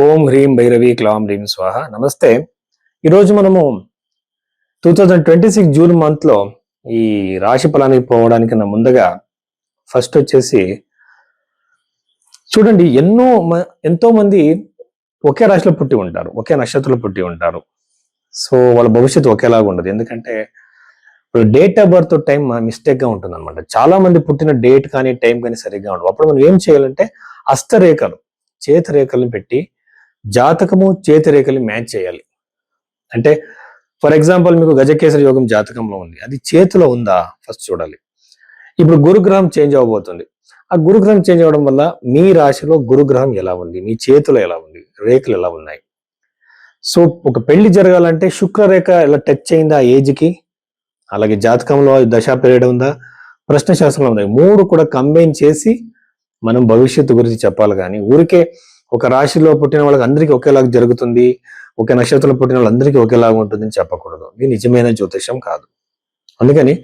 ఓం హ్రీం భైరవి క్లాం హ్రీం స్వాహ. నమస్తే. ఈరోజు మనము 2026 జూన్ మంత్ లో ఈ రాశి ఫలానికి పోవడానికి ముందుగా ఫస్ట్ వచ్చేసి చూడండి, ఎంతో మంది ఒకే రాశిలో పుట్టి ఉంటారు, ఒకే నక్షత్రంలో పుట్టి ఉంటారు. సో వాళ్ళ భవిష్యత్తు ఒకేలాగా ఉండదు. ఎందుకంటే ఇప్పుడు date of birth time mistake గా ఉంటుంది అనమాట. చాలా మంది పుట్టిన డేట్ కానీ టైం కానీ సరిగ్గా ఉండవు. అప్పుడు మనం ఏం చేయాలంటే హస్తరేఖలు, చేతిరేఖలను పెట్టి జాతకము చేతిరేఖల్ని మ్యాచ్ చేయాలి. అంటే ఫర్ ఎగ్జాంపుల్ మీకు గజకేసరి యోగం జాతకంలో ఉంది, అది చేతిలో ఉందా ఫస్ట్ చూడాలి. ఇప్పుడు గురుగ్రహం చేంజ్ అవ్వబోతుంది. ఆ గురుగ్రహం చేంజ్ అవ్వడం వల్ల మీ రాశిలో గురుగ్రహం ఎలా ఉంది, మీ చేతిలో ఎలా ఉంది, రేఖలు ఎలా ఉన్నాయి. సో ఒక పెళ్లి జరగాలంటే శుక్రరేఖ ఎలా టచ్ అయిందా ఆ ఏజ్కి, అలాగే జాతకంలో దశా పీరియడ్ ఉందా, ప్రశ్నశాస్త్రంలో ఉంది, మూడు కూడా కంబైన్ చేసి మనం భవిష్యత్తు గురించి చెప్పాలి. కానీ ఊరికే ఒక రాశిలో పుట్టిన వాళ్ళకి అందరికీ ఒకేలాగా జరుగుతుంది, ఒక నక్షత్రంలో పుట్టిన వాళ్ళందరికీ ఒకేలాగా ఉంటుందని చెప్పకూడదు. ఇది నిజమైన జ్యోతిషం కాదు. అందుకని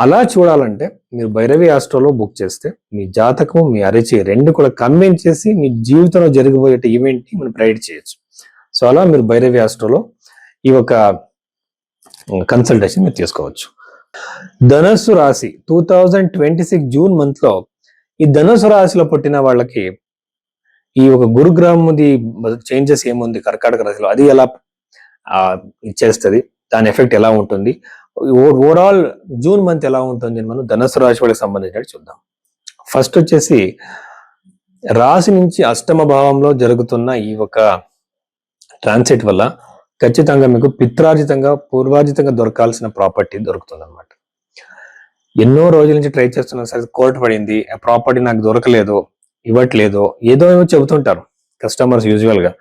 అలా చూడాలంటే మీరు భైరవి ఆస్ట్రోలో బుక్ చేస్తే మీ జాతకం మీ అరచి రెండు కూడా కంబైన్ చేసి మీ జీవితంలో జరిగిపోయే ఈవెంట్ ని మనం ప్రైడ్ చేయొచ్చు. సో అలా మీరు భైరవి ఆస్ట్రోలో ఈ ఒక కన్సల్టేషన్ మీరు తీసుకోవచ్చు. ధనస్సు రాశి 2026 జూన్ మంత్ లో ఈ ధనుసు రాశిలో పుట్టిన వాళ్ళకి ఈ ఒక గురుగ్రహంది చేంజెస్ ఏముంది కర్కాటక రాశిలో, అది ఎలా ఇచ్చేస్తుంది, దాని ఎఫెక్ట్ ఎలా ఉంటుంది, ఓవరాల్ జూన్ మంత్ ఎలా ఉంటుంది మనం ధనుసు రాశి వాళ్ళకి సంబంధించినట్టు చూద్దాం. ఫస్ట్ వచ్చేసి రాశి నుంచి అష్టమ భావంలో జరుగుతున్న ఈ ఒక ట్రాన్సిట్ వల్ల ఖచ్చితంగా మీకు పిత్రార్జితంగా పూర్వార్జితంగా దొరకాల్సిన ప్రాపర్టీ దొరుకుతుంది అనమాట. ఎన్నో రోజుల నుంచి ట్రై చేస్తున్నా సరే కోర్టు పడింది, ఆ ప్రాపర్టీ నాకు దొరకలేదు, ఇవ్వట్లేదు, ఏదో చెబుతుంటారు కస్టమర్స్ యూజువల్ గా.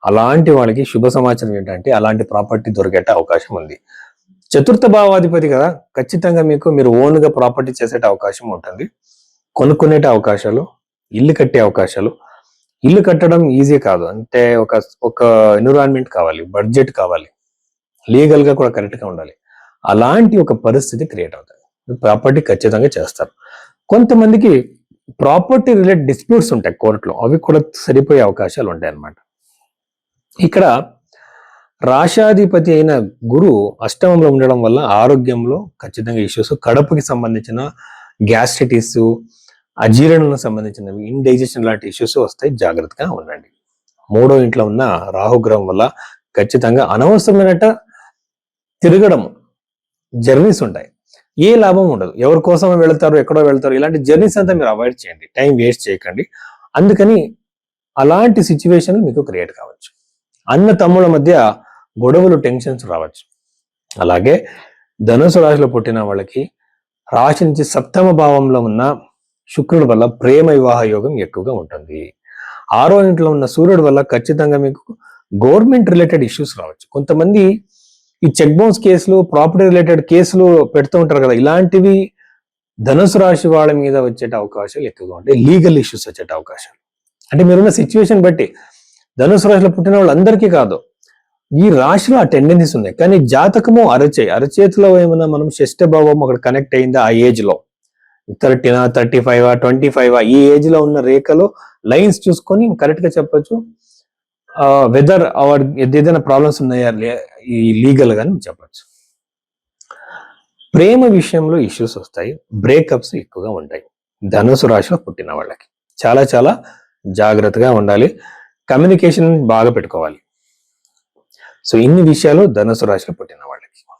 అలాంటి వాళ్ళకి శుభ సమాచారం ఏంటంటే అలాంటి ప్రాపర్టీ దొరికే అవకాశం ఉంది. చతుర్థ భావాధిపతి కదా, ఖచ్చితంగా మీరు ఓన్ గా ప్రాపర్టీ చేసే అవకాశం ఉంటుంది, కొనుక్కునే అవకాశాలు, ఇల్లు కట్టే అవకాశాలు. ఇల్లు కట్టడం ఈజీ కాదు, అంటే ఒక ఎన్విరాన్మెంట్ కావాలి, బడ్జెట్ కావాలి, లీగల్ గా కూడా కరెక్ట్ గా ఉండాలి. అలాంటి ఒక పరిస్థితి క్రియేట్ అవుతుంది, ప్రాపర్టీ ఖచ్చితంగా చేస్తారు. కొంతమందికి ప్రాపర్టీ రిలేటెడ్ డిస్ప్యూట్స్ ఉంటాయి కోర్టులో, అవి కూడా సరిపోయే అవకాశాలు ఉంటాయి అన్నమాట. ఇక్కడ రాశాధిపతి అయిన గురు అష్టమంలో ఉండడం వల్ల ఆరోగ్యంలో ఖచ్చితంగా ఇష్యూస్, కడుపుకి సంబంధించిన గ్యాస్ట్రైటిస్, అజీర్ణకు సంబంధించినవి, ఇండైజెషన్ లాంటి ఇష్యూస్ వస్తాయి, జాగ్రత్తగా ఉండండి. మూడో ఇంట్లో ఉన్న రాహుగ్రహం వల్ల ఖచ్చితంగా అనవసరమైనట తిరగడం, జర్నీస్ ఉంటాయి, ఏ లాభం ఉండదు. ఎవరి కోసం వెళతారు, ఎక్కడో వెళ్తారు, ఇలాంటి జర్నీస్ అంతా మీరు అవాయిడ్ చేయండి, టైం వేస్ట్ చేయకండి. అందుకని అలాంటి సిచ్యువేషన్ మీకు క్రియేట్ కావచ్చు. అన్న తమ్ముళ్ళ మధ్య గొడవలు, టెన్షన్స్ రావచ్చు. అలాగే ధనుసు రాశిలో పుట్టిన వాళ్ళకి రాశి నుంచి సప్తమ భావంలో ఉన్న శుక్రుడి వల్ల ప్రేమ వివాహ యోగం ఎక్కువగా ఉంటుంది. ఆరో ఇంట్లో ఉన్న సూర్యుడి వల్ల ఖచ్చితంగా మీకు గవర్నమెంట్ రిలేటెడ్ ఇష్యూస్ రావచ్చు. కొంతమంది ఈ చెక్ బౌన్స్ కేసులు, ప్రాపర్టీ రిలేటెడ్ కేసులు పెడుతూ ఉంటారు కదా, ఇలాంటివి ధనుసు రాశి వాళ్ళ మీద వచ్చే అవకాశాలు ఎక్కువగా ఉంటాయి. లీగల్ ఇష్యూస్ వచ్చే అవకాశాలు, అంటే మీరున్న సిచ్యువేషన్ బట్టి. ధనుసు రాశిలో పుట్టిన వాళ్ళందరికీ కాదు, ఈ రాశిలో ఆ టెండెన్సీస్ ఉన్నాయి. కానీ జాతకము అరచేతిలో ఏమైనా మనం షష్ఠ భావం అక్కడ కనెక్ట్ అయిందా ఆ ఏజ్ లో, 30, 35, 25 ఈ ఏజ్ లో ఉన్న రేఖలో లైన్స్ చూసుకొని కరెక్ట్ గా చెప్పొచ్చు వెదర్ అవర్ ఏదైనా ప్రాబ్లమ్స్ ఉన్నాయా ఈ లీగల్ గాని చెప్పచ్చు. ప్రేమ విషయంలో ఇష్యూస్ వస్తాయి, బ్రేకప్స్ ఎక్కువగా ఉంటాయి ధనుసు రాశిలో పుట్టిన వాళ్ళకి. చాలా చాలా జాగ్రత్తగా ఉండాలి, కమ్యూనికేషన్ బాగా పెట్టుకోవాలి. సో ఇన్ని విషయాలు ధనుసు రాశిలో పుట్టిన